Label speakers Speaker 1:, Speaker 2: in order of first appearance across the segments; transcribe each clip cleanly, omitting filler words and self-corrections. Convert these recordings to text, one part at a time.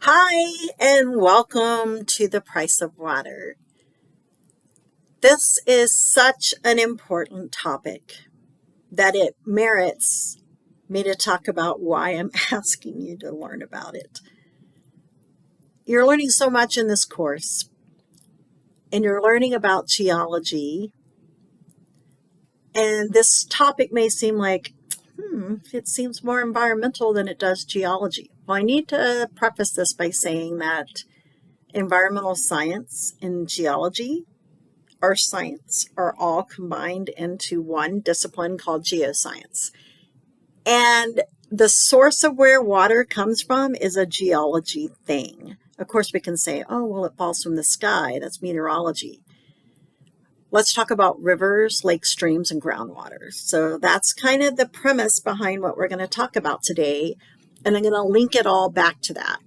Speaker 1: Hi, and welcome to The Price of Water. This is such an important topic that it merits me to talk about why I'm asking you to learn about it. You're learning so much in this course, and you're learning about geology, and this topic may seem like, it seems more environmental than it does geology. Well, I need to preface this by saying that environmental science and geology earth science are all combined into one discipline called geoscience. And the source of where water comes from is a geology thing. Of course, we can say, oh, well, it falls from the sky. That's meteorology. Let's talk about rivers, lakes, streams, and groundwater. So that's kind of the premise behind what we're going to talk about today. And I'm going to link it all back to that.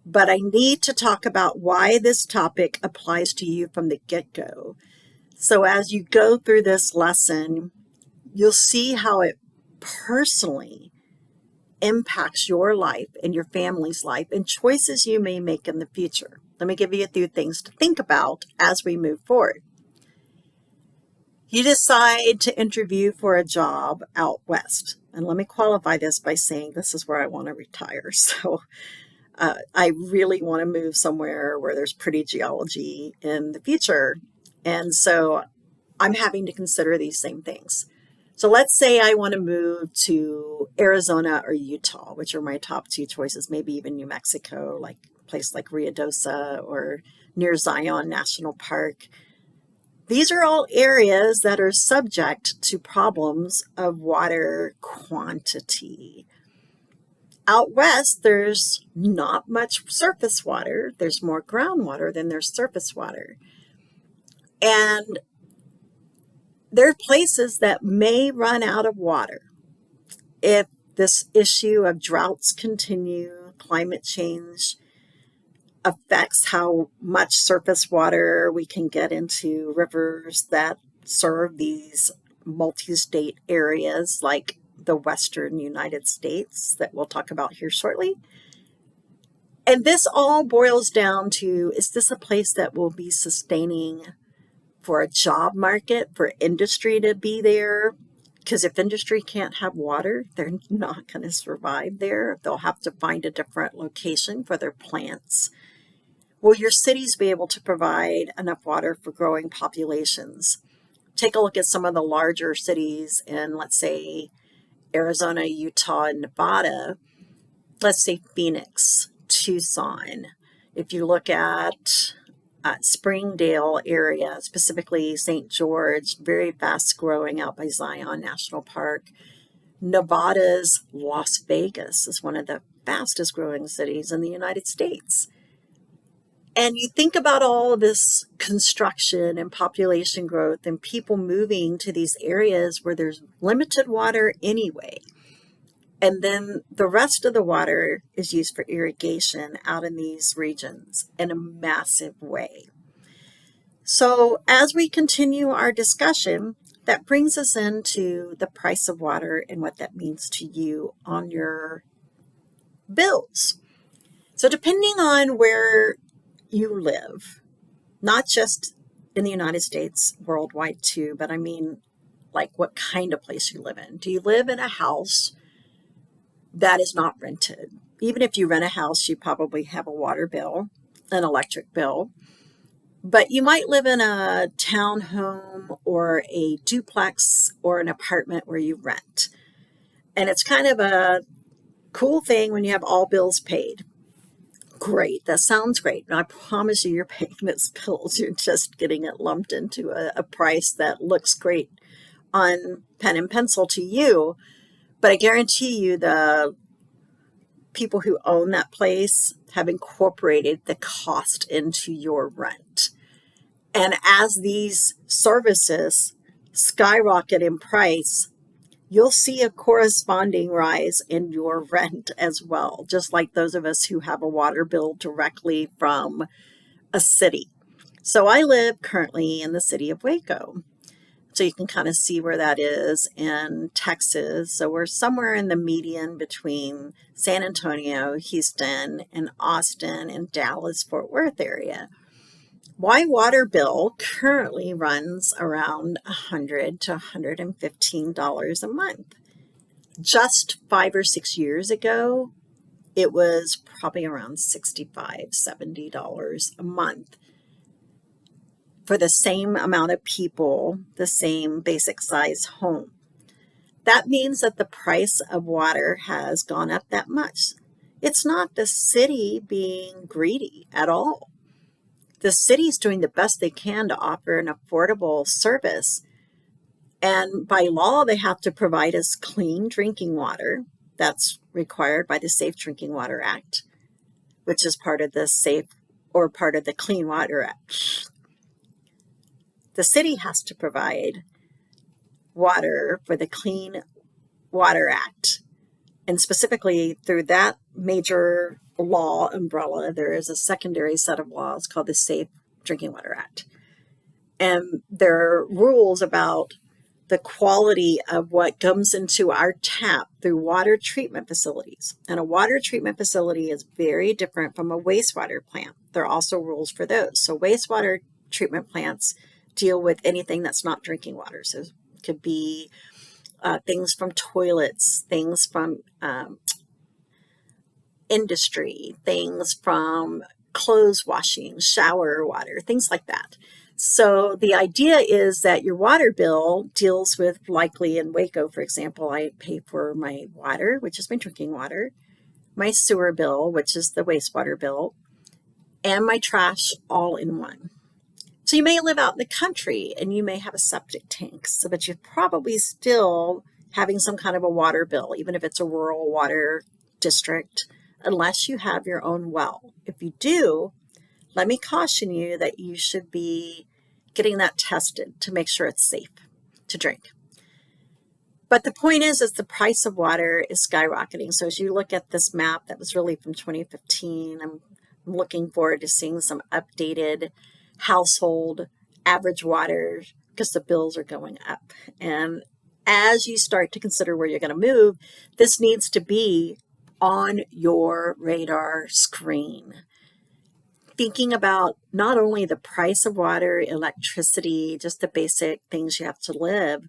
Speaker 1: But I need to talk about why this topic applies to you from the get-go. So as you go through this lesson, you'll see how it personally impacts your life and your family's life and choices you may make in the future. Let me give you a few things to think about as we move forward. You decide to interview for a job out west. And let me qualify this by saying this is where I want to retire. So I really want to move somewhere where there's pretty geology in the future. And so I'm having to consider these same things. So let's say I want to move to Arizona or Utah, which are my top two choices, maybe even New Mexico, like a place like Ruidoso or near Zion National Park. These are all areas that are subject to problems of water quantity. Out west, there's not much surface water. There's more groundwater than there's surface water. And there are places that may run out of water if this issue of droughts continue, climate change affects how much surface water we can get into rivers that serve these multi-state areas like the western United States that we'll talk about here shortly. And this all boils down to, is this a place that will be sustaining for a job market, for industry to be there? Because if industry can't have water, they're not going to survive there. They'll have to find a different location for their plants. Will your cities be able to provide enough water for growing populations? Take a look at some of the larger cities in, let's say, Arizona, Utah, and Nevada. Let's say Phoenix, Tucson. If you look at Springdale area, specifically St. George, very fast growing out by Zion National Park. Nevada's Las Vegas is one of the fastest growing cities in the United States. And you think about all of this construction and population growth and people moving to these areas where there's limited water anyway. And then the rest of the water is used for irrigation out in these regions in a massive way. So as we continue our discussion, that brings us into the price of water and what that means to you on your bills. So depending on where you live, not just in the United States, worldwide too, but I mean, like what kind of place you live in. Do you live in a house that is not rented? Even if you rent a house, you probably have a water bill, an electric bill, but you might live in a townhome or a duplex or an apartment where you rent. And it's kind of a cool thing when you have all bills paid. Great, that sounds great. And I promise you, you're paying those bills. You're just getting it lumped into a price that looks great on pen and pencil to you. But I guarantee you the people who own that place have incorporated the cost into your rent. And as these services skyrocket in price, you'll see a corresponding rise in your rent as well, just like those of us who have a water bill directly from a city. So I live currently in the city of Waco. So you can kind of see where that is in Texas. So we're somewhere in the median between San Antonio, Houston, and Austin and Dallas, Fort Worth area. My water bill currently runs around $100 to $115 a month. Just 5 or 6 years ago, it was probably around $65, $70 a month for the same amount of people, the same basic size home. That means that the price of water has gone up that much. It's not the city being greedy at all. The city's doing the best they can to offer an affordable service. And by law, they have to provide us clean drinking water. That's required by the Safe Drinking Water Act, which is part of the Clean Water Act. The city has to provide water for the Clean Water Act. And specifically through that major law umbrella, there is a secondary set of laws called the Safe Drinking Water Act. And there are rules about the quality of what comes into our tap through water treatment facilities. And a water treatment facility is very different from a wastewater plant. There are also rules for those. So wastewater treatment plants deal with anything that's not drinking water. So it could be things from toilets, things from industry, things from clothes washing, shower water, things like that. So the idea is that your water bill deals with, likely in Waco, for example, I pay for my water, which is my drinking water, my sewer bill, which is the wastewater bill, and my trash all in one. So you may live out in the country and you may have a septic tank, but you're probably still having some kind of a water bill, even if it's a rural water district, unless you have your own well. If you do, let me caution you that you should be getting that tested to make sure it's safe to drink. But the point is the price of water is skyrocketing. So as you look at this map that was really from 2015, I'm looking forward to seeing some updated household average water because the bills are going up. And as you start to consider where you're going to move, this needs to be on your radar screen. Thinking about not only the price of water, electricity, just the basic things you have to live,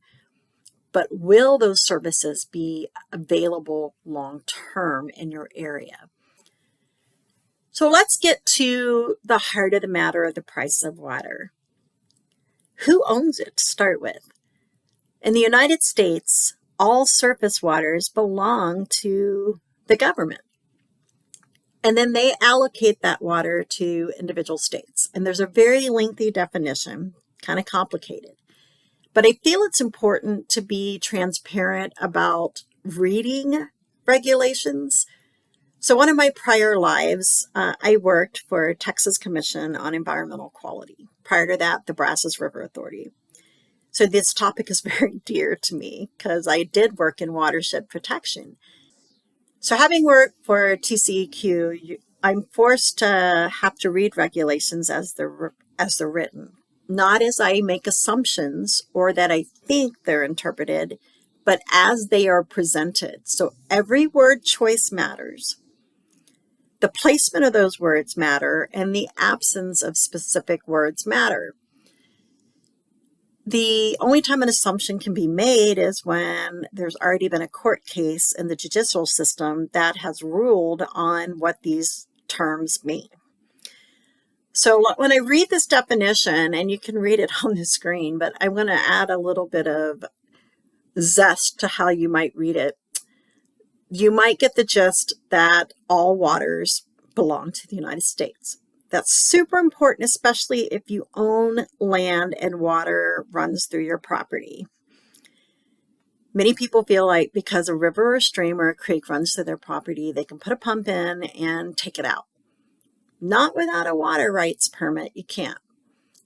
Speaker 1: but will those services be available long term in your area? So let's get to the heart of the matter of the price of water. Who owns it to start with? In the United States, all surface waters belong to the government. And then they allocate that water to individual states. And there's a very lengthy definition, kind of complicated. But I feel it's important to be transparent about reading regulations. So one of my prior lives, I worked for Texas Commission on Environmental Quality. Prior to that, the Brazos River Authority. So this topic is very dear to me because I did work in watershed protection. So having worked for TCEQ, I'm forced to have to read regulations as they're written, not as I make assumptions or that I think they're interpreted, but as they are presented. So every word choice matters. The placement of those words matter, and the absence of specific words matter. The only time an assumption can be made is when there's already been a court case in the judicial system that has ruled on what these terms mean. So when I read this definition, and you can read it on the screen, but I'm going to add a little bit of zest to how you might read it. You might get the gist that all waters belong to the United States. That's super important, especially if you own land and water runs through your property. Many people feel like because a river or stream or a creek runs through their property, they can put a pump in and take it out. Not without a water rights permit, you can't.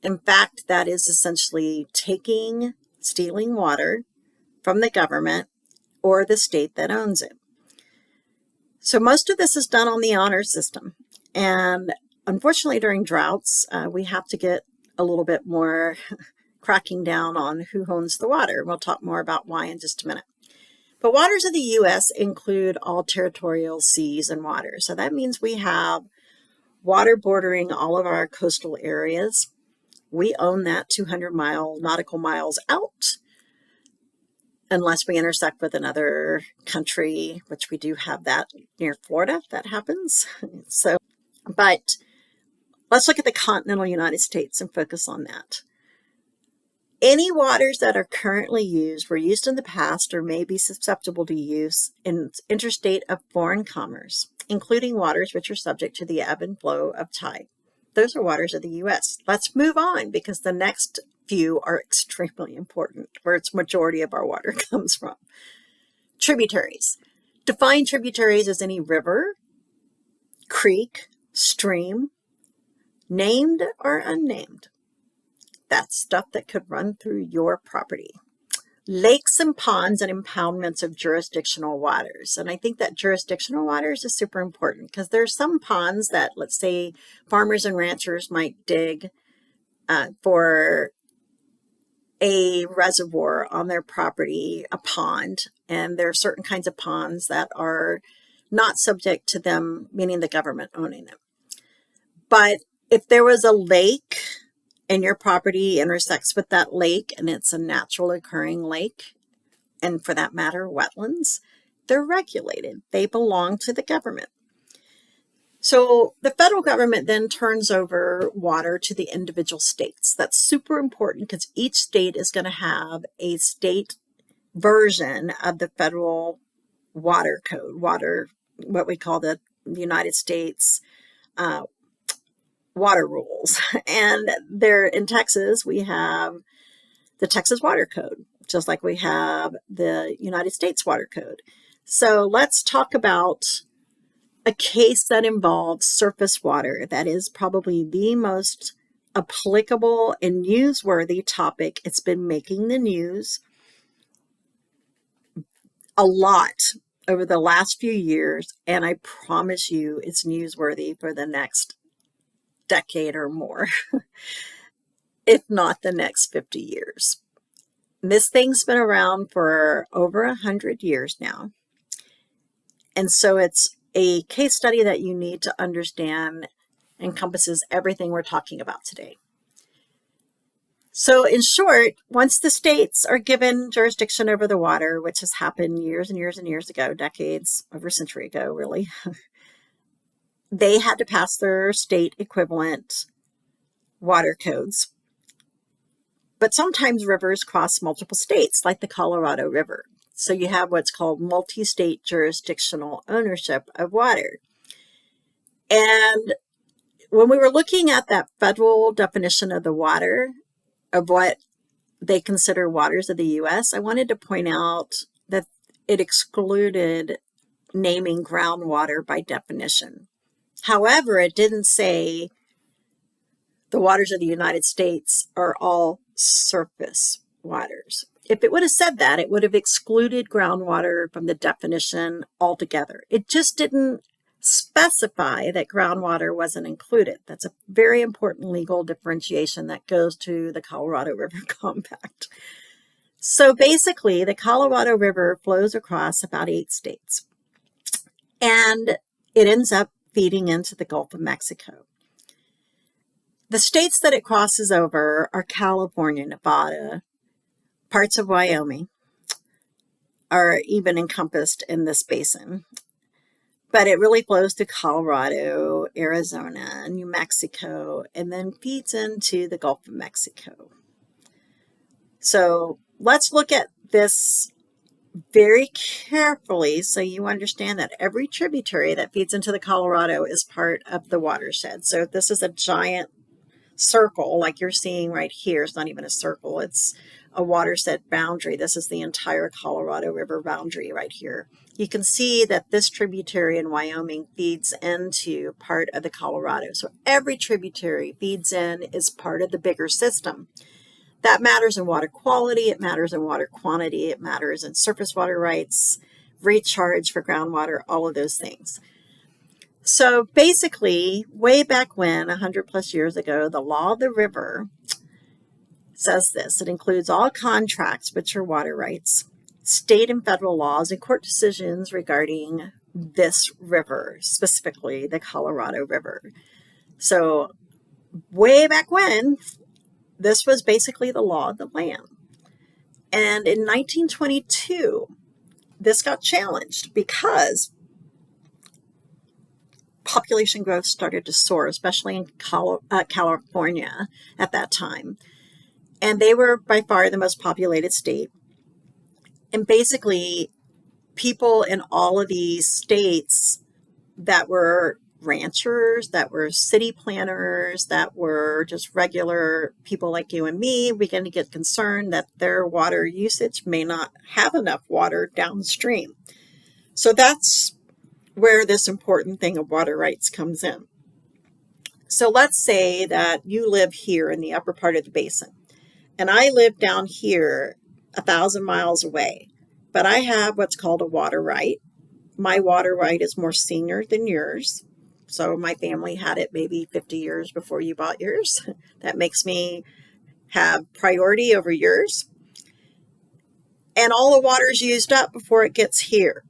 Speaker 1: In fact, that is essentially stealing water from the government or the state that owns it. So most of this is done on the honor system. And unfortunately, during droughts, we have to get a little bit more cracking down on who owns the water. We'll talk more about why in just a minute. But waters of the U.S. include all territorial seas and waters. So that means we have water bordering all of our coastal areas. We own that 200 nautical miles out, unless we intersect with another country, which we do have that near Florida. That happens. But let's look at the continental United States and focus on that. Any waters that are currently used were used in the past or may be susceptible to use in interstate of foreign commerce, including waters which are subject to the ebb and flow of tide. Those are waters of the U.S. Let's move on because the next few are extremely important, where its majority of our water comes from. Tributaries. Define tributaries as any river, creek, stream, named or unnamed. That's stuff that could run through your property. Lakes and ponds and impoundments of jurisdictional waters. And I think that jurisdictional waters is super important because there's some ponds that, let's say, farmers and ranchers might dig for a reservoir on their property, a pond. And there are certain kinds of ponds that are not subject to them, meaning the government owning them. But if there was a lake and your property intersects with that lake and it's a natural occurring lake, and for that matter, wetlands, they're regulated. They belong to the government. So the federal government then turns over water to the individual states. That's super important because each state is going to have a state version of the federal water code, what we call the United States water rules. And there in Texas, we have the Texas Water Code, just like we have the United States Water Code. So let's talk about a case that involves surface water. That is probably the most applicable and newsworthy topic. It's been making the news a lot over the last few years, and I promise you it's newsworthy for the next decade or more, if not the next 50 years. This thing's been around for over 100 years now. And so it's a case study that you need to understand, encompasses everything we're talking about today. So in short, once the states are given jurisdiction over the water, which has happened years and years and years ago, decades, over a century ago, really, they had to pass their state equivalent water codes. But sometimes rivers cross multiple states, like the Colorado River. So you have what's called multi-state jurisdictional ownership of water. And when we were looking at that federal definition of the water, of what they consider waters of the U.S., I wanted to point out that it excluded naming groundwater by definition. However, it didn't say the waters of the United States are all surface waters. If it would have said that, it would have excluded groundwater from the definition altogether. It just didn't specify that groundwater wasn't included. That's a very important legal differentiation that goes to the Colorado River Compact. So basically, the Colorado River flows across about 8 states, and it ends up feeding into the Gulf of Mexico. The states that it crosses over are California, Nevada, parts of Wyoming are even encompassed in this basin. But it really flows to Colorado, Arizona, New Mexico, and then feeds into the Gulf of Mexico. So let's look at this very carefully so you understand that every tributary that feeds into the Colorado is part of the watershed. So if this is a giant circle like you're seeing right here, it's not even a circle, it's a watershed boundary. This is the entire Colorado River boundary right here. You can see that this tributary in Wyoming feeds into part of the Colorado. So every tributary feeds in, is part of the bigger system. That matters in water quality, it matters in water quantity, it matters in surface water rights, recharge for groundwater, all of those things. So basically, way back when, 100 plus years ago, the law of the river says this: it includes all contracts which are water rights, state and federal laws, and court decisions regarding this river, specifically the Colorado River. So way back when, this was basically the law of the land. And in 1922, this got challenged because population growth started to soar, especially in California at that time. And they were by far the most populated state. And basically, people in all of these states that were ranchers, that were city planners, that were just regular people like you and me, began to get concerned that their water usage may not have enough water downstream. So that's where this important thing of water rights comes in. So let's say that you live here in the upper part of the basin, and I live down here 1,000 miles away, but I have what's called a water right. My water right is more senior than yours. So my family had it maybe 50 years before you bought yours. That makes me have priority over yours. And all the water is used up before it gets here.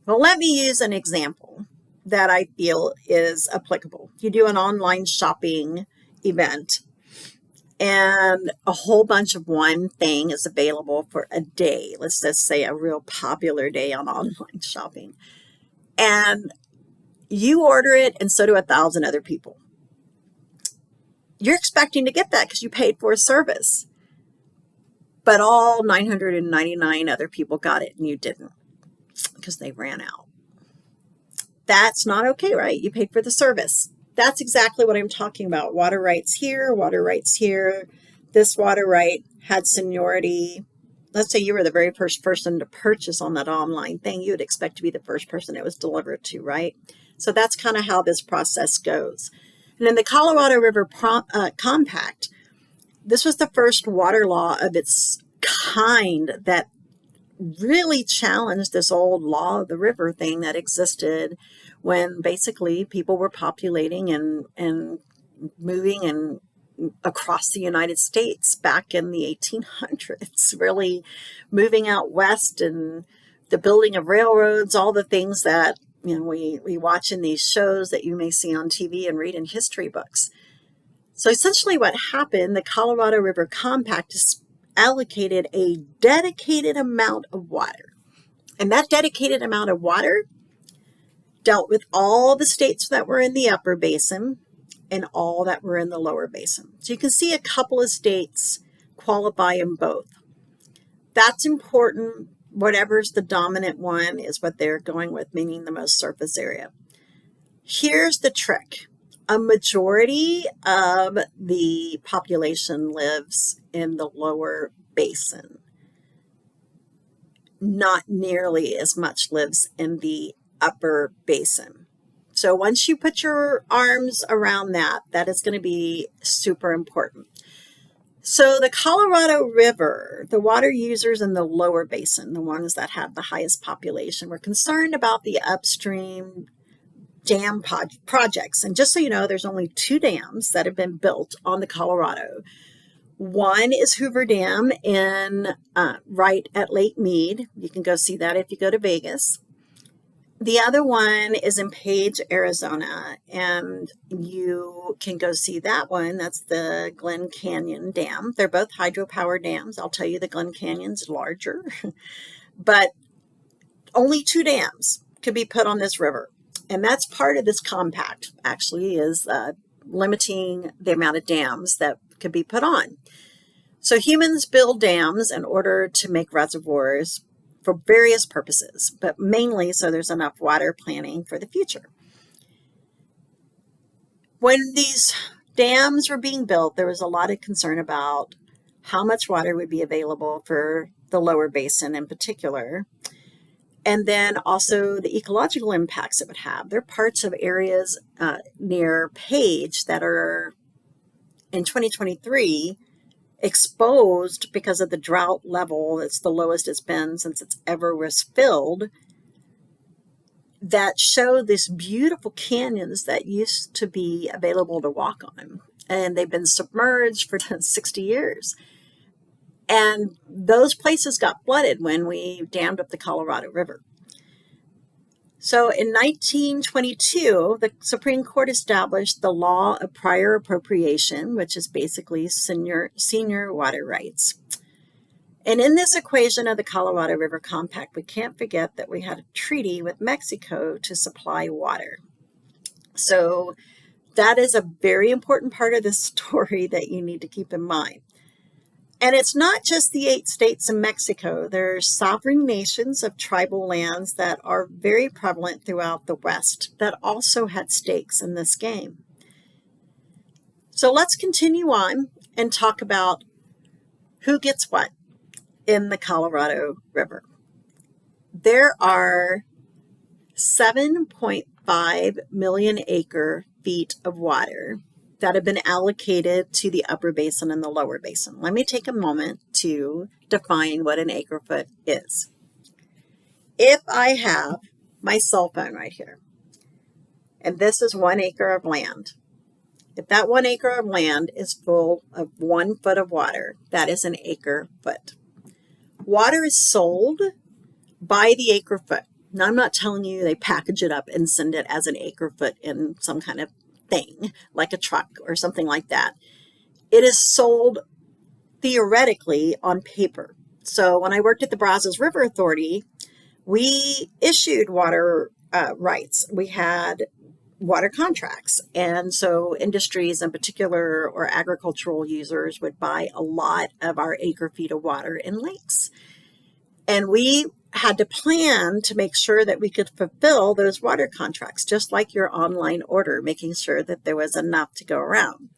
Speaker 1: Well, let me use an example that I feel is applicable. You do an online shopping event, and a whole bunch of one thing is available for a day. Let's just say a real popular day on online shopping. And you order it, and so do 1,000 other people. You're expecting to get that because you paid for a service. But all 999 other people got it, and you didn't because they ran out. That's not okay, right? You paid for the service. That's exactly what I'm talking about. Water rights here, water rights here. This water right had seniority. Let's say you were the very first person to purchase on that online thing. You would expect to be the first person it was delivered to, right? So that's kind of how this process goes. And in the Colorado River Compact, this was the first water law of its kind that really challenged this old law of the river thing that existed when basically people were populating and moving and across the United States back in the 1800s, really moving out west, and the building of railroads, all the things that we watch in these shows that you may see on TV and read in history books. So essentially what happened, the Colorado River Compact is allocated a dedicated amount of water. And that dedicated amount of water dealt with all the states that were in the upper basin and all that were in the lower basin. So you can see a couple of states qualify in both. That's important. Whatever's the dominant one is what they're going with, meaning the most surface area. Here's the trick. A majority of the population lives in the lower basin. Not nearly as much lives in the upper basin. So once you put your arms around that, that is going to be super important. So the Colorado River, the water users in the lower basin, the ones that have the highest population, were concerned about the upstream dam projects. And just so you know, there's only 2 dams that have been built on the Colorado. One is Hoover Dam in right at Lake Mead. You can go see that if you go to Vegas. The other one is in Page, Arizona, and you can go see that one. That's the Glen Canyon Dam. They're both hydropower dams. I'll tell you the Glen Canyon's larger, but only 2 dams could be put on this river. And that's part of this compact, actually, is limiting the amount of dams that could be put on. So humans build dams in order to make reservoirs for various purposes, but mainly so there's enough water planning for the future. When these dams were being built, there was a lot of concern about how much water would be available for the lower basin in particular. And then also the ecological impacts it would have. There are parts of areas near Page that are in 2023 exposed because of the drought level. It's the lowest it's been since it's ever was filled. That show these beautiful canyons that used to be available to walk on. and they've been submerged for 60 years. And those places got flooded when we dammed up the Colorado River. So in 1922, the Supreme Court established the law of prior appropriation, which is basically senior water rights. And in this equation of the Colorado River Compact, we can't forget that we had a treaty with Mexico to supply water. So that is a very important part of this story that you need to keep in mind. And it's not just the 8 states and Mexico. There's sovereign nations of tribal lands that are very prevalent throughout the West that also had stakes in this game. So let's continue on and talk about who gets what in the Colorado River. There are 7.5 million acre feet of water that have been allocated to the upper basin and the lower basin. Let me take a moment to define what an acre foot is. If I have my cell phone right here, and this is 1 acre of land, if that 1 acre of land is full of 1 foot of water, that is an acre foot. Water is sold by the acre foot. Now, I'm not telling you they package it up and send it as an acre foot in some kind of thing, like a truck or something like that. It is sold theoretically on paper. So when I worked at the Brazos River Authority, we issued water rights. We had water contracts. And so industries in particular or agricultural users would buy a lot of our acre feet of water in lakes. And we had to plan to make sure that we could fulfill those water contracts, just like your online order, making sure that there was enough to go around.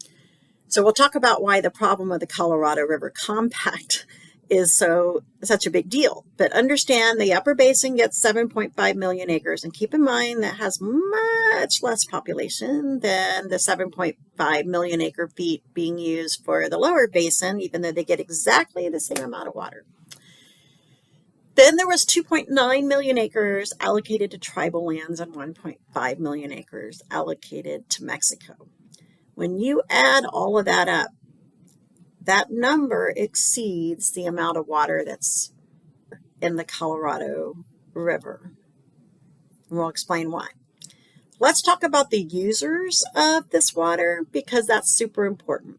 Speaker 1: So we'll talk about why the problem of the Colorado River Compact is such a big deal. But understand the upper basin gets 7.5 million acres, and keep in mind that has much less population than the 7.5 million acre feet being used for the lower basin, even though they get exactly the same amount of water. Then there was 2.9 million acres allocated to tribal lands and 1.5 million acres allocated to Mexico. When you add all of that up, that number exceeds the amount of water that's in the Colorado River. And we'll explain why. Let's talk about the users of this water because that's super important.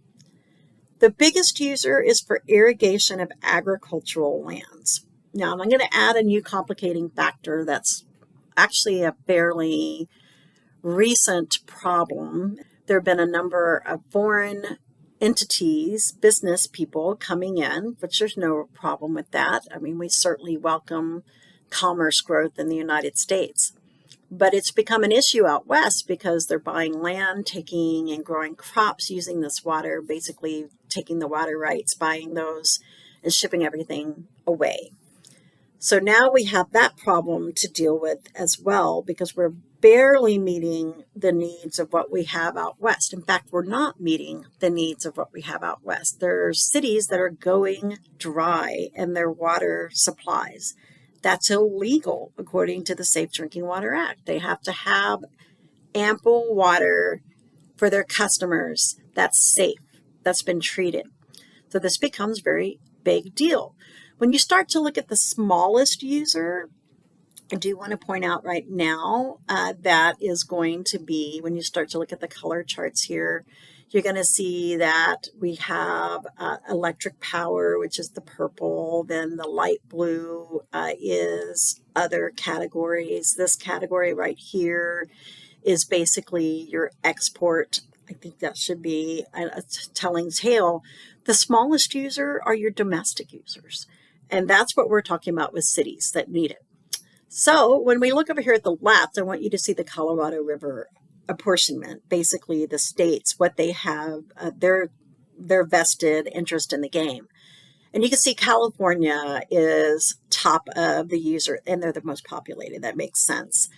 Speaker 1: The biggest user is for irrigation of agricultural lands. Now, I'm going to add a new complicating factor that's actually a fairly recent problem. There have been a number of foreign entities, business people coming in, which there's no problem with that. I mean, we certainly welcome commerce growth in the United States. But it's become an issue out west because they're buying land, taking and growing crops using this water, basically taking the water rights, buying those, and shipping everything away. So now we have that problem to deal with as well because we're barely meeting the needs of what we have out west. In fact, we're not meeting the needs of what we have out west. There are cities that are going dry in their water supplies. That's illegal according to the Safe Drinking Water Act. They have to have ample water for their customers that's safe, that's been treated. So this becomes a very big deal. When you start to look at the smallest user, I do want to point out right now that is going to be, when you start to look at the color charts here, you're going to see that we have electric power, which is the purple. Then the light blue is other categories. This category right here is basically your export. I think that should be a telling tale. The smallest user are your domestic users. And that's what we're talking about with cities that need it. So when we look over here at the left, I want you to see the Colorado River apportionment, basically the states, what they have, their vested interest in the game. And you can see California is top of the user, and they're the most populated. That makes sense.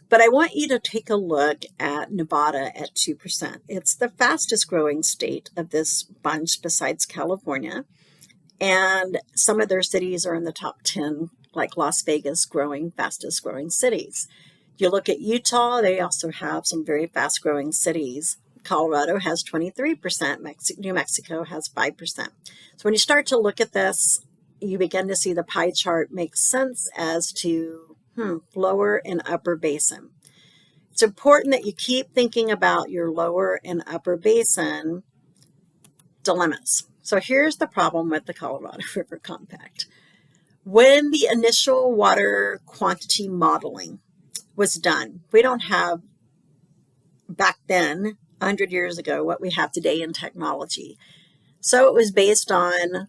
Speaker 1: But I want you to take a look at Nevada at 2%. It's the fastest growing state of this bunch besides California. And some of their cities are in the top 10, like Las Vegas, fastest growing cities. You look at Utah, they also have some very fast growing cities. Colorado has 23%, New Mexico has 5%. So when you start to look at this, you begin to see the pie chart makes sense as to lower and upper basin. It's important that you keep thinking about your lower and upper basin dilemmas. So here's the problem with the Colorado River Compact. When the initial water quantity modeling was done, we don't have back then, 100 years ago, what we have today in technology. So it was based on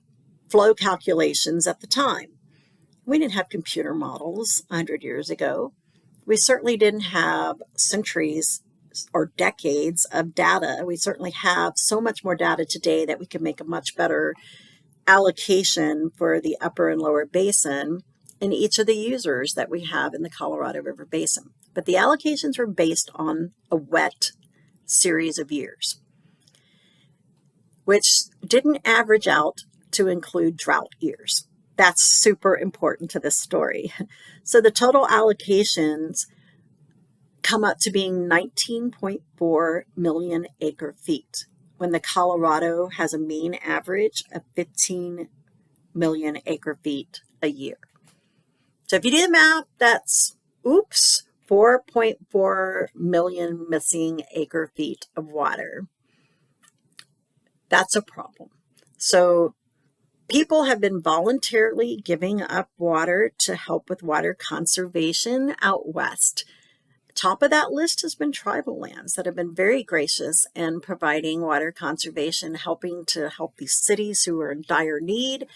Speaker 1: flow calculations at the time. We didn't have computer models 100 years ago. We certainly didn't have centuries or decades of data. We certainly have so much more data today that we can make a much better allocation for the upper and lower basin in each of the users that we have in the Colorado River Basin. But the allocations were based on a wet series of years, which didn't average out to include drought years. That's super important to this story. So the total allocations come up to being 19.4 million acre feet, when the Colorado has a mean average of 15 million acre feet a year. So if you do the math, that's, 4.4 million missing acre feet of water. That's a problem. So people have been voluntarily giving up water to help with water conservation out west. Top of that list has been tribal lands that have been very gracious in providing water conservation, helping to help these cities who are in dire need.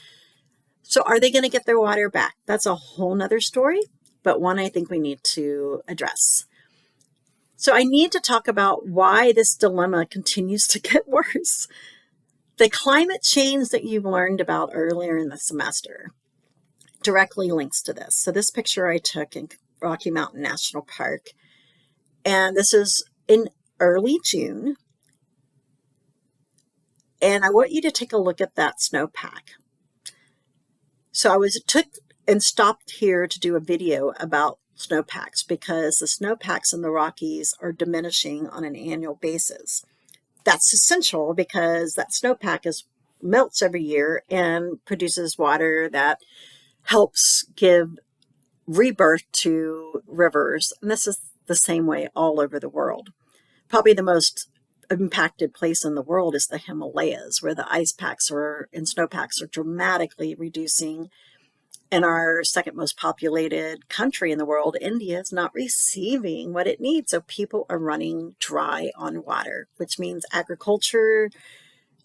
Speaker 1: So are they going to get their water back? That's a whole nother story, but one I think we need to address. So I need to talk about why this dilemma continues to get worse. The climate change that you've learned about earlier in the semester directly links to this. So this picture I took in Rocky Mountain National Park, and this is in early June. And I want you to take a look at that snowpack. So I took and stopped here to do a video about snowpacks because the snowpacks in the Rockies are diminishing on an annual basis. That's essential because that snowpack melts every year and produces water that helps give rebirth to rivers. And this is the same way all over the world. Probably the most impacted place in the world is the Himalayas, where the ice packs and snowpacks are dramatically reducing. And our second most populated country in the world, India, is not receiving what it needs. So people are running dry on water, which means agriculture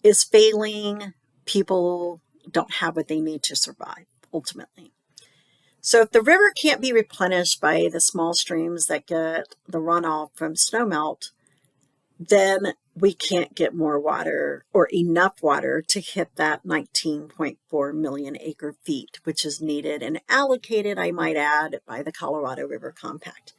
Speaker 1: is failing. People don't have what they need to survive, ultimately. So if the river can't be replenished by the small streams that get the runoff from snowmelt, then we can't get more water or enough water to hit that 19.4 million acre feet, which is needed and allocated, I might add, by the Colorado River Compact.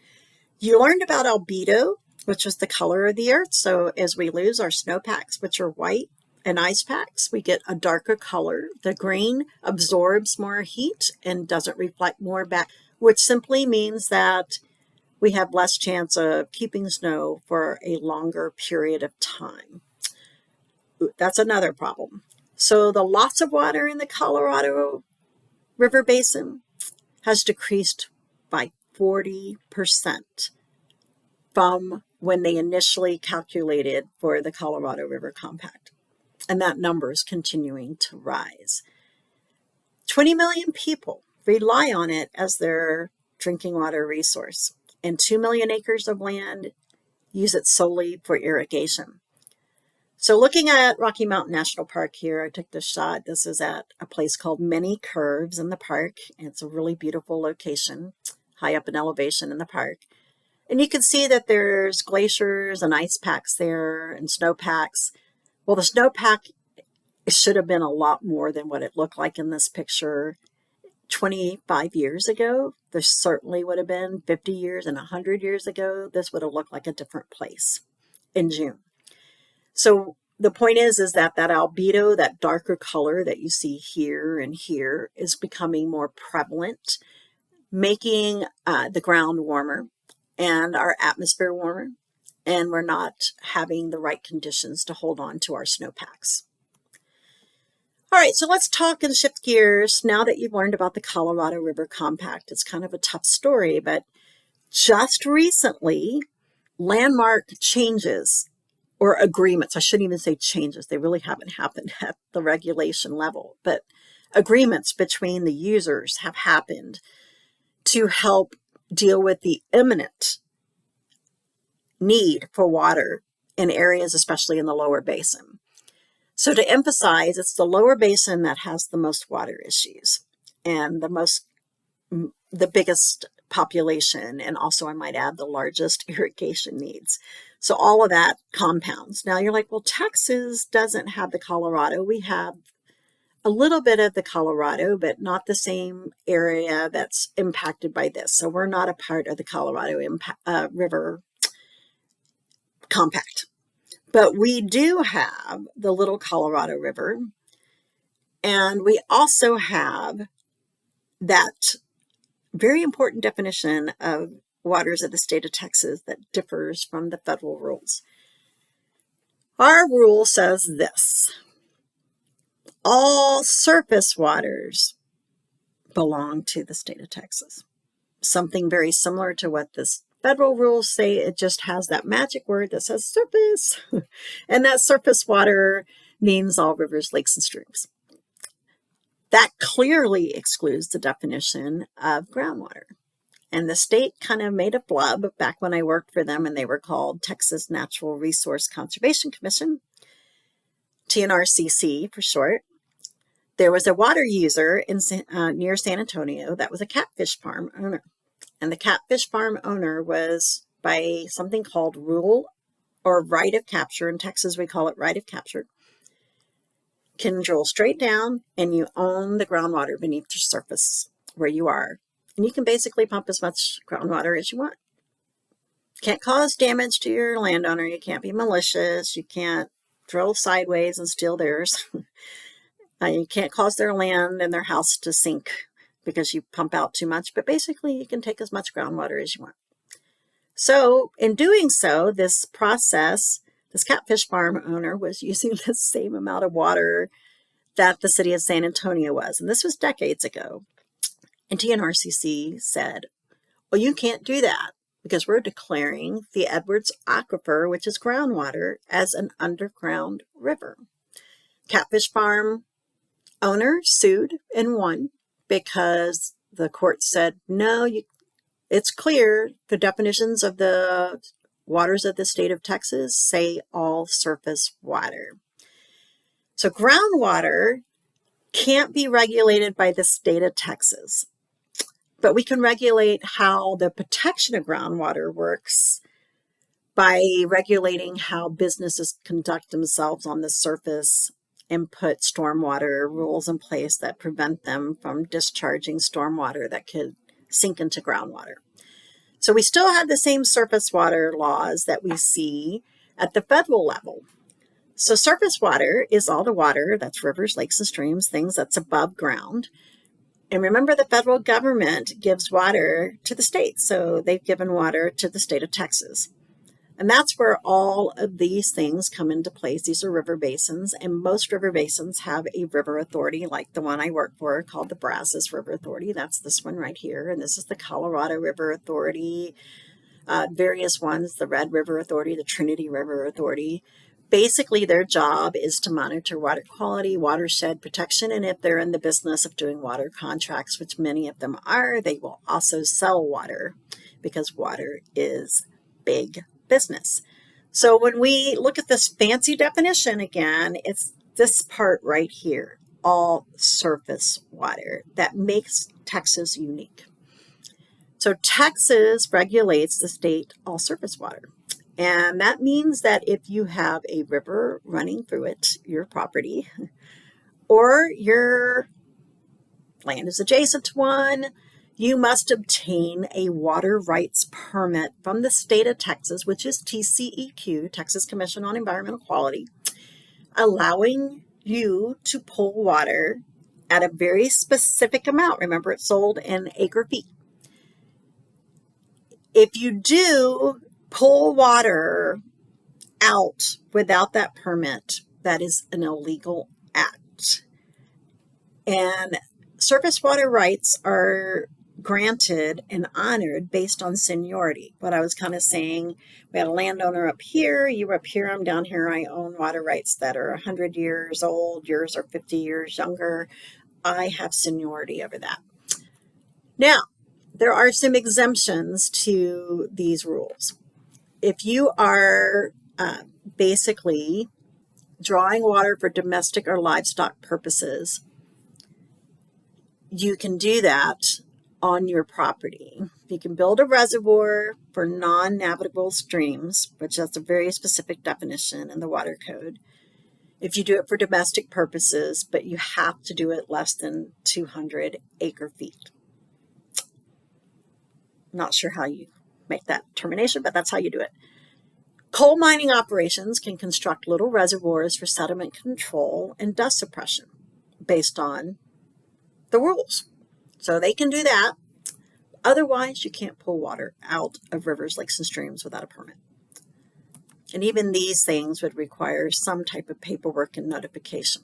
Speaker 1: You learned about albedo, which is the color of the earth. So as we lose our snowpacks, which are white, and ice packs, we get a darker color. The green absorbs more heat and doesn't reflect more back, which simply means that we have less chance of keeping snow for a longer period of time. That's another problem. So the loss of water in the Colorado River Basin has decreased by 40% from when they initially calculated for the Colorado River Compact. And that number is continuing to rise. 20 million people rely on it as their drinking water resource, and 2 million acres of land use it solely for irrigation. So looking at Rocky Mountain National Park here, I took this shot. This is at a place called Many Curves in the park. It's a really beautiful location, high up in elevation in the park. And you can see that there's glaciers and ice packs there and snowpacks. Well, the snowpack should have been a lot more than what it looked like in this picture 25 years ago. There certainly would have been 50 years and 100 years ago. This would have looked like a different place in June. So the point is that albedo, that darker color that you see here and here, is becoming more prevalent, making the ground warmer and our atmosphere warmer. and we're not having the right conditions to hold on to our snowpacks. All right, so let's talk and shift gears. Now that you've learned about the Colorado River Compact, it's kind of a tough story, but just recently, landmark changes or agreements, I shouldn't even say changes, they really haven't happened at the regulation level, but agreements between the users have happened to help deal with the imminent need for water in areas, especially in the lower basin. So to emphasize, it's the lower basin that has the most water issues and the biggest population, and also I might add the largest irrigation needs. So all of that compounds. Now you're like, well, Texas doesn't have the Colorado. We have a little bit of the Colorado, but not the same area that's impacted by this. So we're not a part of the Colorado River Compact. But we do have the Little Colorado River, and we also have that very important definition of waters of the state of Texas that differs from the federal rules. Our rule says this: all surface waters belong to the state of Texas. Something very similar to what this federal rules say. It just has that magic word that says surface. And that surface water means all rivers, lakes, and streams. That clearly excludes the definition of groundwater. And the state kind of made a flub back when I worked for them, and they were called Texas Natural Resource Conservation Commission, TNRCC for short. There was a water user near San Antonio that was a catfish farm owner. And the catfish farm owner was, by something called rule or right of capture, in Texas we call it right of capture, can drill straight down and you own the groundwater beneath your surface where you are. And you can basically pump as much groundwater as you want. Can't cause damage to your landowner. You can't be malicious. You can't drill sideways and steal theirs. You can't cause their land and their house to sink because you pump out too much, but basically you can take as much groundwater as you want. So in doing so, this process, this catfish farm owner was using the same amount of water that the city of San Antonio was. And this was decades ago. And TNRCC said, well, you can't do that because we're declaring the Edwards Aquifer, which is groundwater, as an underground river. Catfish farm owner sued and won because the court said, no, it's clear the definitions of the waters of the state of Texas say all surface water. So groundwater can't be regulated by the state of Texas, but we can regulate how the protection of groundwater works by regulating how businesses conduct themselves on the surface and put stormwater rules in place that prevent them from discharging stormwater that could sink into groundwater. So we still have the same surface water laws that we see at the federal level. So surface water is all the water that's rivers, lakes, and streams, things that's above ground. And remember, the federal government gives water to the states. So they've given water to the state of Texas. And that's where all of these things come into place. These are river basins, and most river basins have a river authority like the one I work for called the Brazos River Authority. That's this one right here. And this is the Colorado River Authority, various ones, the Red River Authority, the Trinity River Authority. Basically, their job is to monitor water quality, watershed protection, and if they're in the business of doing water contracts, which many of them are, they will also sell water because water is big business. So when we look at this fancy definition again, it's this part right here, all surface water, that makes Texas unique. So Texas regulates the state all surface water. And that means that if you have a river running through it, your property, or your land is adjacent to one, you must obtain a water rights permit from the state of Texas, which is TCEQ, Texas Commission on Environmental Quality, allowing you to pull water at a very specific amount. Remember, it's sold in acre feet. If you do pull water out without that permit, that is an illegal act. And surface water rights are granted and honored based on seniority. What I was kind of saying, we had a landowner up here, you were up here, I'm down here, I own water rights that are 100 years old, yours are 50 years younger. I have seniority over that. Now, there are some exemptions to these rules. If you are basically drawing water for domestic or livestock purposes, you can do that on your property. You can build a reservoir for non-navigable streams, which has a very specific definition in the water code. If you do it for domestic purposes, but you have to do it less than 200 acre feet. Not sure how you make that determination, but that's how you do it. Coal mining operations can construct little reservoirs for sediment control and dust suppression based on the rules. So they can do that. Otherwise, you can't pull water out of rivers, lakes, and streams without a permit. And even these things would require some type of paperwork and notification.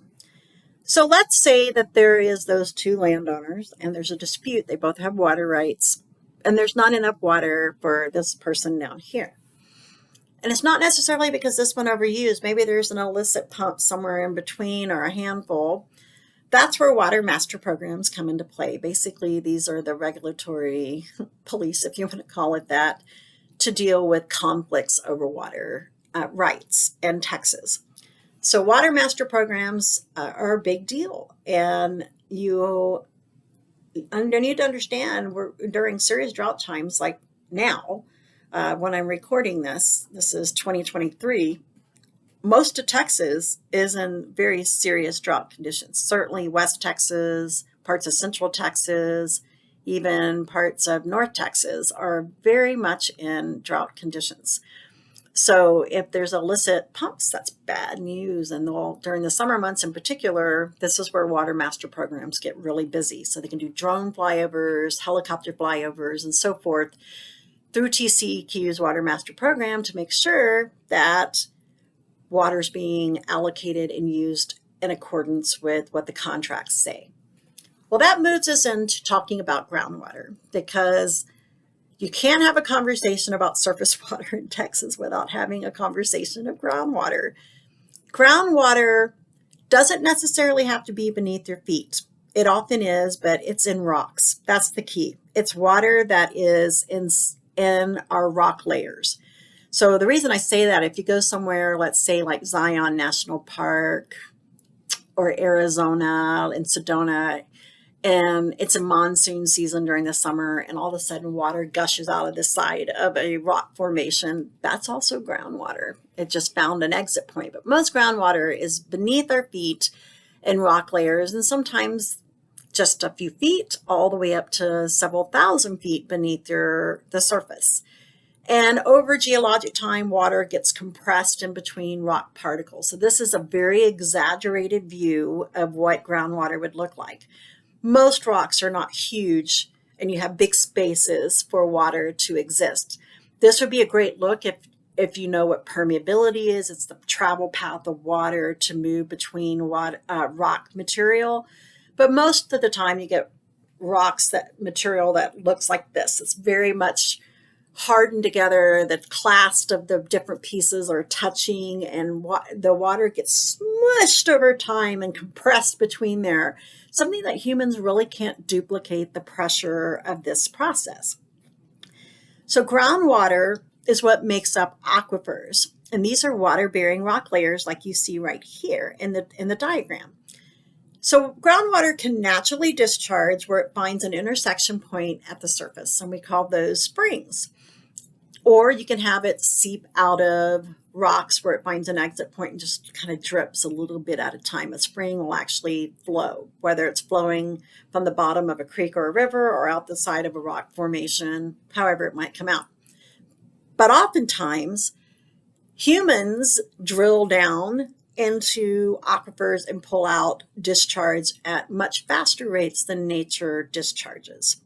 Speaker 1: So let's say that there is those two landowners and there's a dispute. They both have water rights and there's not enough water for this person down here. And it's not necessarily because this one overused. Maybe there's an illicit pump somewhere in between or a handful. That's where water master programs come into play. Basically, these are the regulatory police, if you want to call it that, to deal with conflicts over water rights in Texas. So water master programs are a big deal. And you need to understand we're during serious drought times like now, when I'm recording this is 2023, most of Texas is in very serious drought conditions. Certainly West Texas, parts of Central Texas, even parts of North Texas are very much in drought conditions. So if there's illicit pumps, that's bad news. And during the summer months in particular, this is where water master programs get really busy. So they can do drone flyovers, helicopter flyovers, and so forth through TCEQ's water master program to make sure that water's being allocated and used in accordance with what the contracts say. Well, that moves us into talking about groundwater, because you can't have a conversation about surface water in Texas without having a conversation of groundwater. Groundwater doesn't necessarily have to be beneath your feet. It often is, but it's in rocks. That's the key. It's water that is in our rock layers. So the reason I say that, if you go somewhere, let's say like Zion National Park or Arizona in Sedona, and it's a monsoon season during the summer, and all of a sudden water gushes out of the side of a rock formation, that's also groundwater. It just found an exit point. But most groundwater is beneath our feet in rock layers, and sometimes just a few feet all the way up to several thousand feet beneath the surface. And over geologic time, water gets compressed in between rock particles. So this is a very exaggerated view of what groundwater would look like. Most rocks are not huge, and you have big spaces for water to exist. This would be a great look if you know what permeability is. It's the travel path of water to move between rock material. But most of the time you get material that looks like this. It's very much hardened together. The clast of the different pieces are touching, and the water gets smushed over time and compressed between there. Something that humans really can't duplicate the pressure of this process. So groundwater is what makes up aquifers. And these are water-bearing rock layers like you see right here in the diagram. So groundwater can naturally discharge where it finds an intersection point at the surface, and we call those springs. Or you can have it seep out of rocks where it finds an exit point and just kind of drips a little bit at a time. A spring will actually flow, whether it's flowing from the bottom of a creek or a river or out the side of a rock formation, however it might come out. But oftentimes, humans drill down into aquifers and pull out discharge at much faster rates than nature discharges.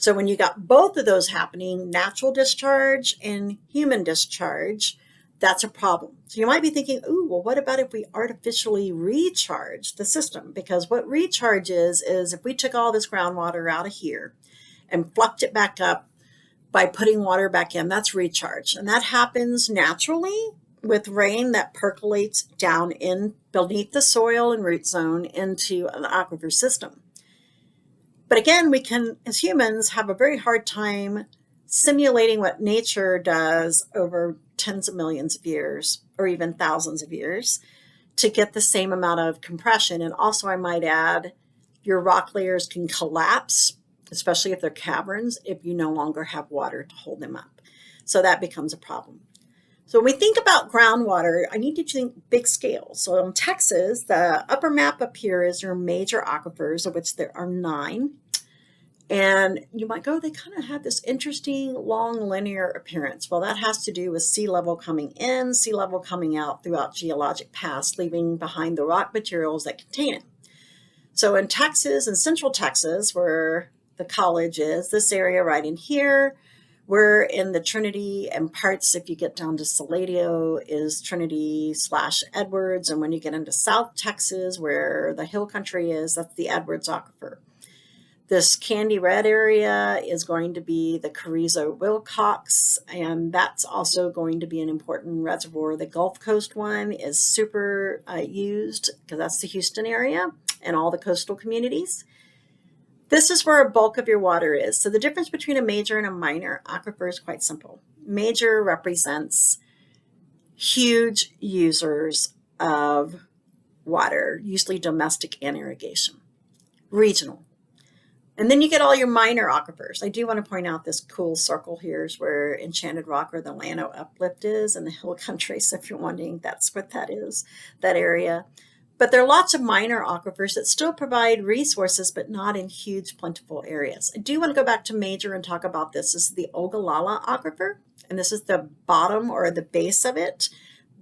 Speaker 1: So when you got both of those happening, natural discharge and human discharge, that's a problem. So you might be thinking, ooh, well, what about if we artificially recharge the system? Because what recharge is if we took all this groundwater out of here and fluffed it back up by putting water back in, that's recharge. And that happens naturally with rain that percolates down in beneath the soil and root zone into an aquifer system. But again, we can, as humans, have a very hard time simulating what nature does over tens of millions of years or even thousands of years to get the same amount of compression. And also, I might add, your rock layers can collapse, especially if they're caverns, if you no longer have water to hold them up. So that becomes a problem. So when we think about groundwater, I need to think big scale. So in Texas, the upper map up here is your major aquifers, of which there are 9. And you might go, they kind of have this interesting long linear appearance. Well, that has to do with sea level coming in, sea level coming out throughout geologic past, leaving behind the rock materials that contain it. So in Texas and central Texas, where the college is, this area right in here, we're in the Trinity, and parts, if you get down to Saladio, is Trinity/Edwards. And when you get into South Texas, where the hill country is, that's the Edwards Aquifer. This candy red area is going to be the Carrizo Wilcox, and that's also going to be an important reservoir. The Gulf Coast one is super used because that's the Houston area and all the coastal communities. This is where a bulk of your water is. So the difference between a major and a minor aquifer is quite simple. Major represents huge users of water, usually domestic and irrigation. Regional. And then you get all your minor aquifers. I do want to point out this cool circle here is where Enchanted Rock or the Llano Uplift is in the hill country. So if you're wondering, that's what that is, that area. But there are lots of minor aquifers that still provide resources, but not in huge, plentiful areas. I do want to go back to major and talk about this. This is the Ogallala Aquifer, and this is the bottom or the base of it.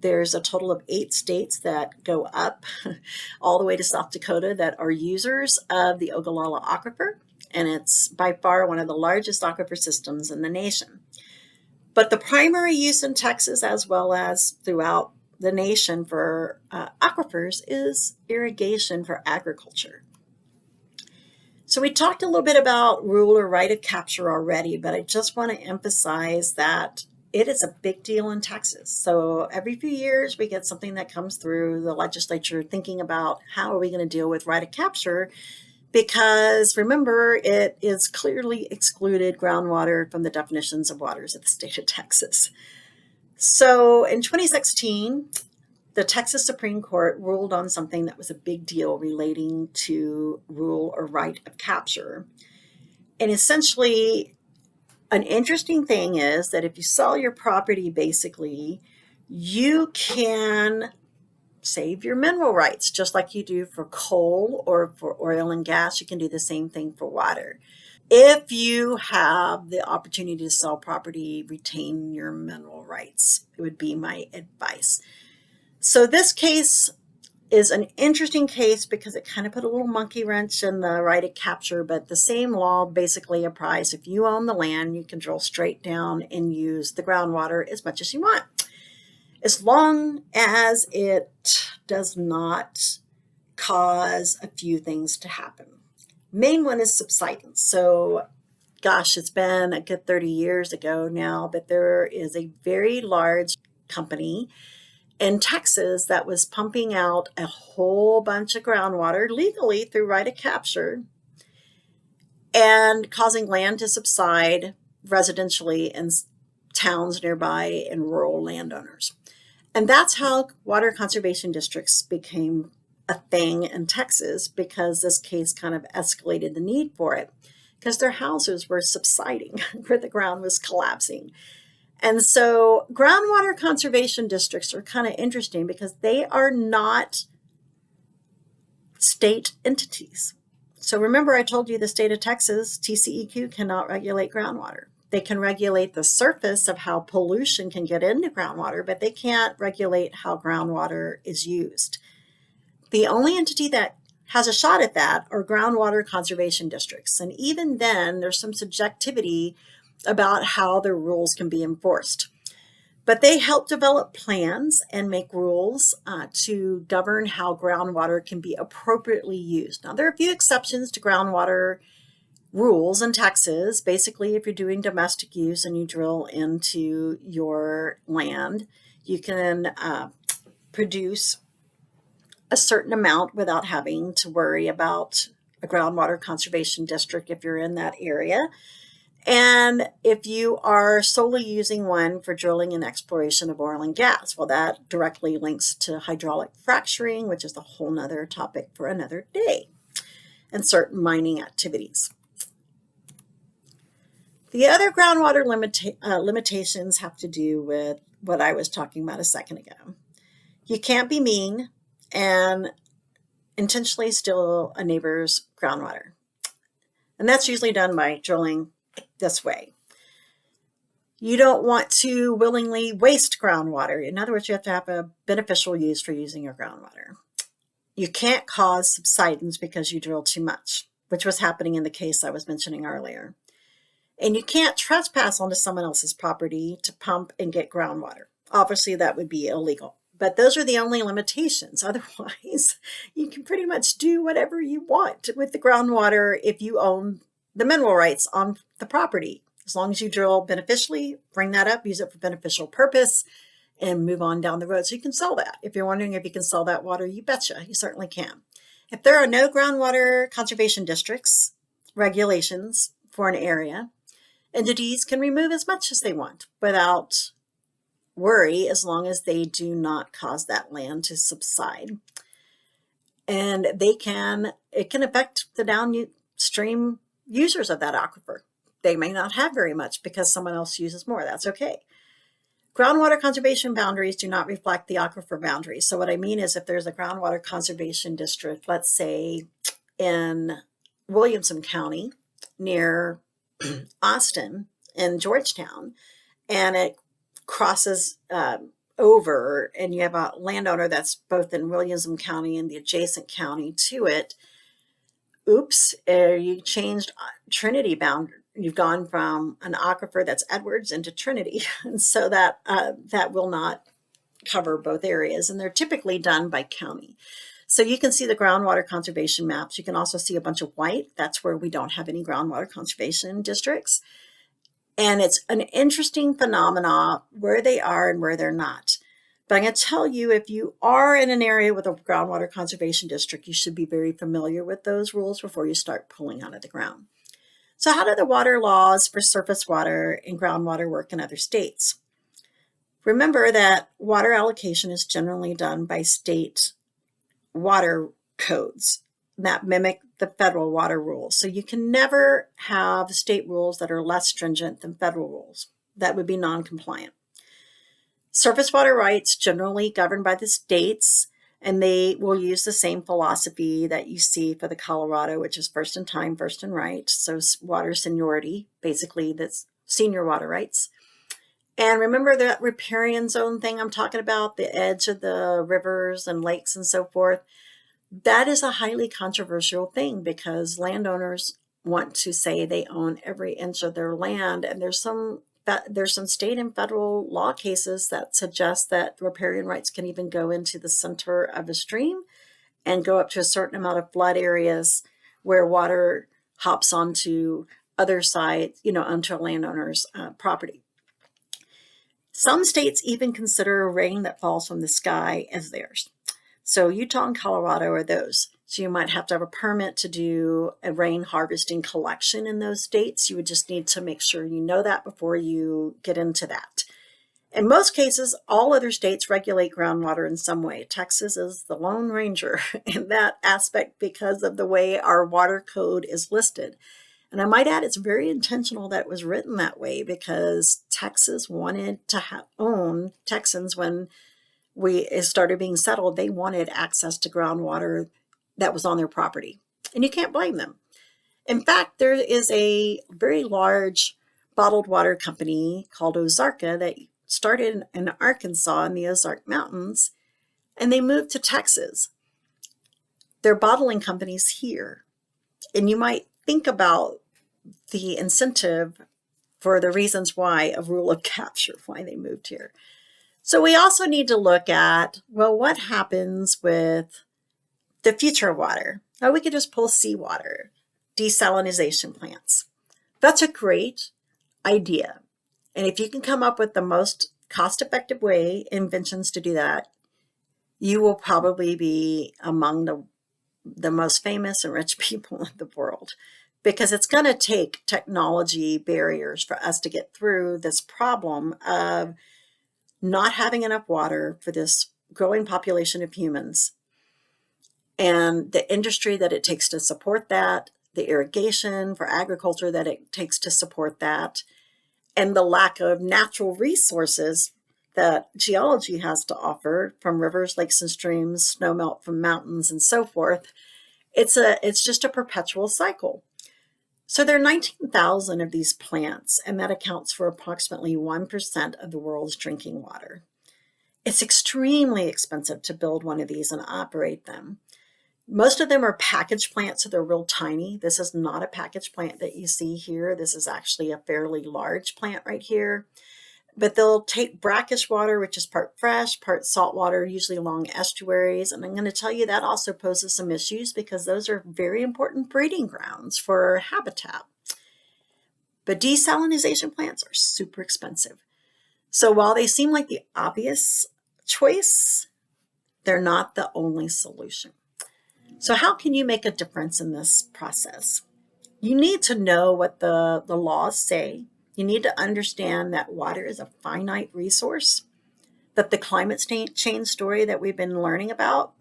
Speaker 1: There's a total of 8 states that go up all the way to South Dakota that are users of the Ogallala Aquifer, and it's by far one of the largest aquifer systems in the nation. But the primary use in Texas, as well as throughout the nation for aquifers, is irrigation for agriculture. So we talked a little bit about rule or right of capture already, but I just want to emphasize that it is a big deal in Texas. So every few years we get something that comes through the legislature thinking about how are we going to deal with right of capture, because remember, it is clearly excluded groundwater from the definitions of waters of the state of Texas. So in 2016, the Texas Supreme Court ruled on something that was a big deal relating to rule or right of capture. And essentially, an interesting thing is that if you sell your property, basically, you can save your mineral rights, just like you do for coal or for oil and gas. You can do the same thing for water. If you have the opportunity to sell property, retain your mineral rights. It would be my advice. So this case is an interesting case because it kind of put a little monkey wrench in the right of capture, but the same law basically applies. If you own the land, you can drill straight down and use the groundwater as much as you want, as long as it does not cause a few things to happen. Main one is subsidence. So, gosh, it's been a good 30 years ago now, but there is a very large company in Texas that was pumping out a whole bunch of groundwater legally through right of capture and causing land to subside residentially in towns nearby and rural landowners. And that's how water conservation districts became a thing in Texas, because this case kind of escalated the need for it because their houses were subsiding where the ground was collapsing. And so groundwater conservation districts are kind of interesting because they are not state entities. So remember, I told you the state of Texas, TCEQ, cannot regulate groundwater. They can regulate the surface of how pollution can get into groundwater, but they can't regulate how groundwater is used. The only entity that has a shot at that are groundwater conservation districts. And even then, there's some subjectivity about how the rules can be enforced. But they help develop plans and make rules to govern how groundwater can be appropriately used. Now, there are a few exceptions to groundwater rules in Texas. Basically, if you're doing domestic use and you drill into your land, you can produce a certain amount without having to worry about a groundwater conservation district if you're in that area. And if you are solely using one for drilling and exploration of oil and gas, well, that directly links to hydraulic fracturing, which is a whole nother topic for another day, and certain mining activities. The other groundwater limitations have to do with what I was talking about a second ago. You can't be mean and intentionally steal a neighbor's groundwater. And that's usually done by drilling this way. You don't want to willingly waste groundwater. In other words, you have to have a beneficial use for using your groundwater. You can't cause subsidence because you drill too much, which was happening in the case I was mentioning earlier. And you can't trespass onto someone else's property to pump and get groundwater. Obviously, that would be illegal. But those are the only limitations. Otherwise, you can pretty much do whatever you want with the groundwater if you own the mineral rights on the property. As long as you drill beneficially, bring that up, use it for beneficial purpose, and move on down the road. So you can sell that. If you're wondering if you can sell that water, you betcha, you certainly can. If there are no groundwater conservation districts, regulations for an area, entities can remove as much as they want without worry, as long as they do not cause that land to subside. And it can affect the downstream users of that aquifer. They may not have very much because someone else uses more. That's okay. Groundwater conservation boundaries do not reflect the aquifer boundaries. So what I mean is if there's a groundwater conservation district, let's say in Williamson County near Austin and Georgetown, and it crosses over and you have a landowner that's both in Williamson County and the adjacent county to it, oops, you changed Trinity boundary. You've gone from an aquifer that's Edwards into Trinity. And so that will not cover both areas. And they're typically done by county. So you can see the groundwater conservation maps. You can also see a bunch of white. That's where we don't have any groundwater conservation districts. And it's an interesting phenomena where they are and where they're not. But I'm going to tell you, if you are in an area with a groundwater conservation district, you should be very familiar with those rules before you start pulling out of the ground. So how do the water laws for surface water and groundwater work in other states? Remember that water allocation is generally done by state water codes that mimic the federal water rules. So you can never have state rules that are less stringent than federal rules. That would be non-compliant. Surface water rights generally governed by the states, and they will use the same philosophy that you see for the Colorado, which is first in time, first in right. So water seniority, basically that's senior water rights. And remember that riparian zone thing I'm talking about, the edge of the rivers and lakes and so forth. That is a highly controversial thing because landowners want to say they own every inch of their land. And there's some state and federal law cases that suggest that riparian rights can even go into the center of a stream and go up to a certain amount of flood areas where water hops onto other sides, onto a landowner's property. Some states even consider rain that falls from the sky as theirs. So Utah and Colorado are those. So you might have to have a permit to do a rain harvesting collection in those states. You would just need to make sure you know that before you get into that. In most cases, all other states regulate groundwater in some way. Texas is the Lone Ranger in that aspect because of the way our water code is listed. And I might add, it's very intentional that it was written that way because Texas wanted to own Texans when we started being settled. They wanted access to groundwater that was on their property. And you can't blame them. In fact, there is a very large bottled water company called Ozarka that started in Arkansas in the Ozark Mountains, and they moved to Texas. They're bottling companies here. And you might think about the incentive for the reasons why of rule of capture, why they moved here. So we also need to look at, well, what happens with the future of water? Oh, we could just pull seawater, desalination plants. That's a great idea. And if you can come up with the most cost-effective way, inventions to do that, you will probably be among the most famous and rich people in the world, because it's going to take technology barriers for us to get through this problem of not having enough water for this growing population of humans, and the industry that it takes to support that, the irrigation for agriculture that it takes to support that, and the lack of natural resources that geology has to offer from rivers, lakes, and streams, snowmelt from mountains, and so forth. It's just a perpetual cycle. So there are 19,000 of these plants, and that accounts for approximately 1% of the world's drinking water. It's extremely expensive to build one of these and operate them. Most of them are package plants, so they're real tiny. This is not a package plant that you see here. This is actually a fairly large plant right here. But they'll take brackish water, which is part fresh, part salt water, usually along estuaries. And I'm going to tell you that also poses some issues because those are very important breeding grounds for habitat. But desalination plants are super expensive. So while they seem like the obvious choice, they're not the only solution. So how can you make a difference in this process? You need to know what the laws say. You need to understand that water is a finite resource, that the climate change story that we've been learning about,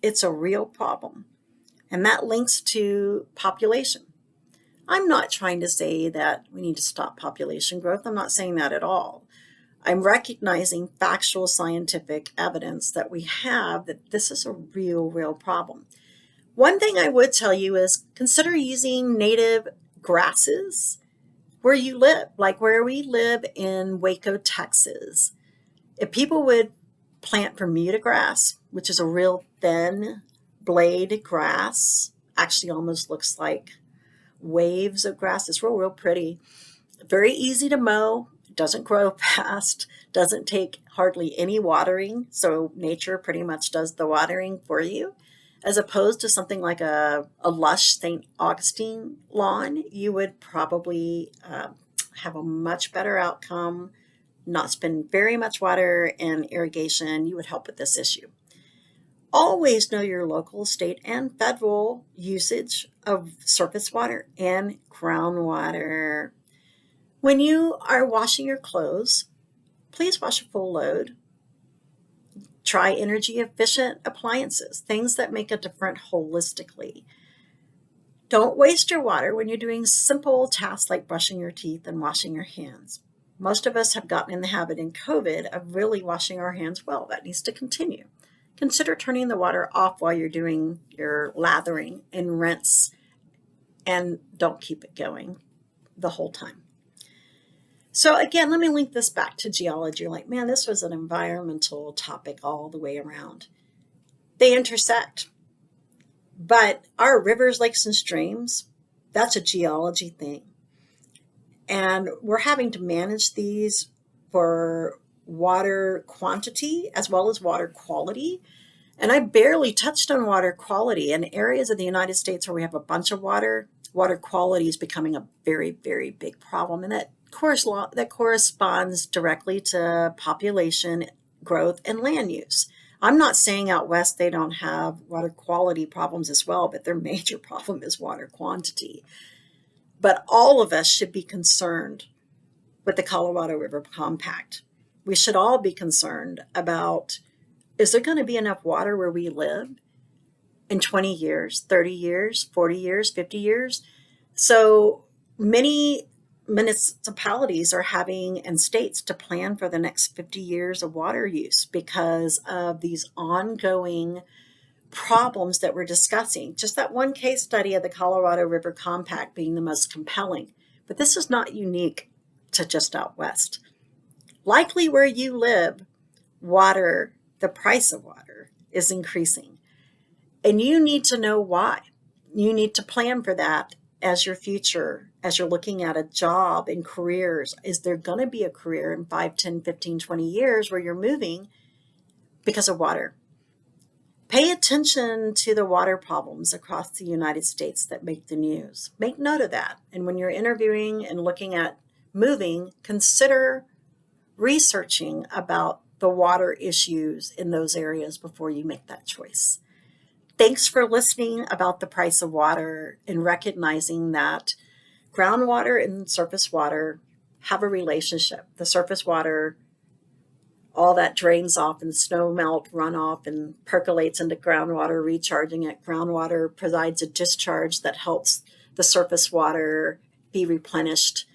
Speaker 1: it's a real problem. And that links to population. I'm not trying to say that we need to stop population growth. I'm not saying that at all. I'm recognizing factual scientific evidence that we have that this is a real problem. One thing I would tell you is consider using native grasses where you live, like where we live in Waco, Texas. If people would plant Bermuda grass, which is a real thin blade grass, actually almost looks like waves of grass. It's real pretty. Very easy to mow, doesn't grow fast, doesn't take hardly any watering. So nature pretty much does the watering for you. As opposed to something like a lush St. Augustine lawn, you would probably have a much better outcome, not spend very much water and irrigation. You would help with this issue. Always know your local, state, and federal usage of surface water and groundwater. When you are washing your clothes, please wash a full load. Try energy efficient appliances, things that make a difference holistically. Don't waste your water when you're doing simple tasks like brushing your teeth and washing your hands. Most of us have gotten in the habit in COVID of really washing our hands well. That needs to continue. Consider turning the water off while you're doing your lathering and rinse, and don't keep it going the whole time. So again, let me link this back to geology. You're like, man, this was an environmental topic all the way around. They intersect. But our rivers, lakes, and streams, that's a geology thing. And we're having to manage these for water quantity as well as water quality. And I barely touched on water quality. In areas of the United States where we have a bunch of water quality is becoming a very big problem. And that corresponds directly to population growth and land use. I'm not saying out west they don't have water quality problems as well, but their major problem is water quantity. But all of us should be concerned with the Colorado River Compact. We should all be concerned about, is there going to be enough water where we live in 20 years, 30 years, 40 years, 50 years? So many municipalities are having, and states, to plan for the next 50 years of water use because of these ongoing problems that we're discussing. Just that one case study of the Colorado River Compact being the most compelling. But this is not unique to just out west. Likely where you live, water, the price of water is increasing. And you need to know why. You need to plan for that as your future, as you're looking at a job and careers. Is there going to be a career in 5, 10, 15, 20 years where you're moving because of water? Pay attention to the water problems across the United States that make the news. Make note of that. And when you're interviewing and looking at moving, consider researching about the water issues in those areas before you make that choice. Thanks for listening about the price of water and recognizing that groundwater and surface water have a relationship. The surface water, all that drains off and snow melt runoff and percolates into groundwater, recharging it. Groundwater provides a discharge that helps the surface water be replenished.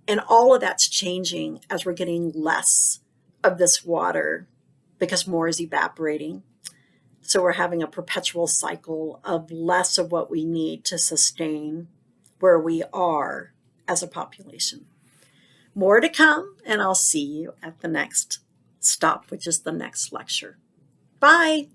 Speaker 1: And all of that's changing as we're getting less of this water because more is evaporating. So we're having a perpetual cycle of less of what we need to sustain where we are as a population. More to come, and I'll see you at the next stop, which is the next lecture. Bye.